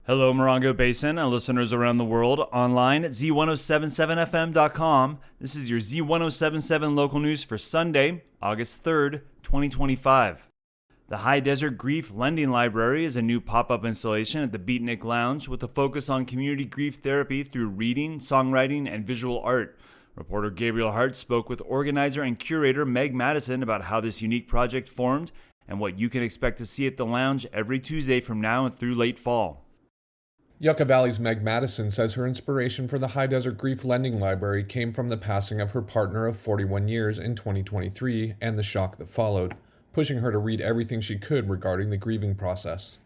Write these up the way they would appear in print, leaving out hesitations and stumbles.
Hello, Morongo Basin and listeners around the world, online at Z107.7fm.com. This is your Z107.7 local news for Sunday, August 3rd, 2025. The High Desert Grief Lending Library is a new pop-up installation at the Beatnik Lounge with a focus on community grief therapy through reading, songwriting, and visual art. Reporter Gabriel Hart spoke with organizer and curator Meg Madison about how this unique project formed and what you can expect to see at the lounge every Tuesday from now and through late fall. Yucca Valley's Meg Madison says her inspiration for the High Desert Grief Lending Library came from the passing of her partner of 41 years in 2023 and the shock that followed, pushing her to read everything she could regarding the grieving process.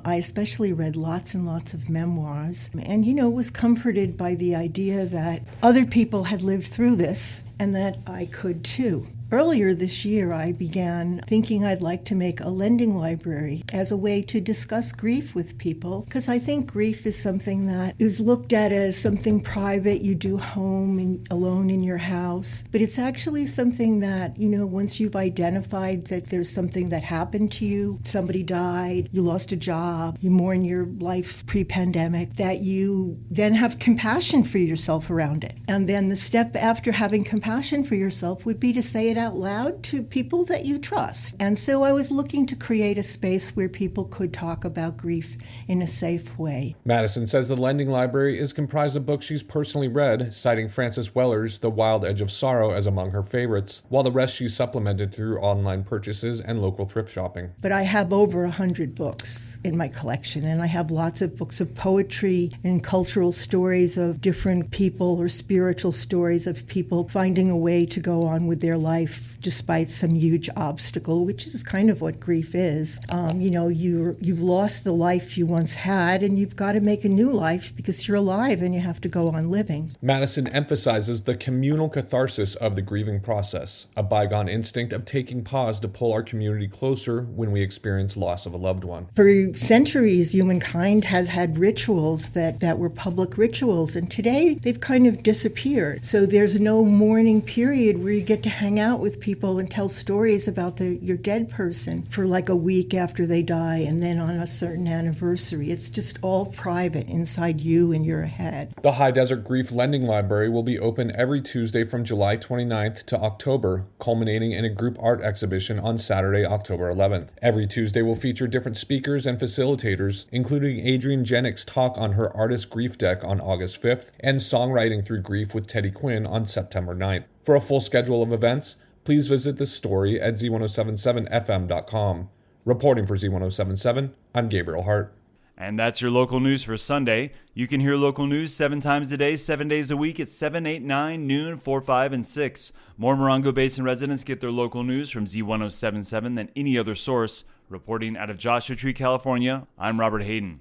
I especially read lots and lots of memoirs and, was comforted by the idea that other people had lived through this and that I could too. Earlier this year, I began thinking I'd like to make a lending library as a way to discuss grief with people, because I think grief is something that is looked at as something private you do home and alone in your house. But it's actually something that, once you've identified that there's something that happened to you, somebody died, you lost a job, you mourn your life pre-pandemic, that you then have compassion for yourself around it. And then the step after having compassion for yourself would be to say it out loud to people that you trust. And so I was looking to create a space where people could talk about grief in a safe way. Madison says the lending library is comprised of books she's personally read, citing Frances Weller's The Wild Edge of Sorrow as among her favorites, while the rest she's supplemented through online purchases and local thrift shopping. But I have over 100 books in my collection, and I have lots of books of poetry and cultural stories of different people or spiritual stories of people finding a way to go on with their life despite some huge obstacle, which is kind of what grief is. You've lost the life you once had, and you've got to make a new life because you're alive and you have to go on living. Madison emphasizes the communal catharsis of the grieving process, a bygone instinct of taking pause to pull our community closer when we experience loss of a loved one. For centuries, humankind has had rituals that were public rituals, and today they've kind of disappeared. So there's no mourning period where you get to hang out with people and tell stories about your dead person for like a week after they die and then on a certain anniversary. It's just all private inside you and your head. The High Desert Grief Lending Library will be open every Tuesday from July 29th to October, culminating in a group art exhibition on Saturday, October 11th. Every Tuesday will feature different speakers and facilitators, including Adrienne Jenick's talk on her artist grief deck on August 5th and Songwriting Through Grief with Teddy Quinn on September 9th. For a full schedule of events, please visit the story at Z107.7fm.com. Reporting for Z107.7, I'm Gabriel Hart. And that's your local news for Sunday. You can hear local news 7 times a day, 7 days a week at 7, 8, 9, noon, 4, 5, and 6. More Morongo Basin residents get their local news from Z107.7 than any other source. Reporting out of Joshua Tree, California, I'm Robert Hayden.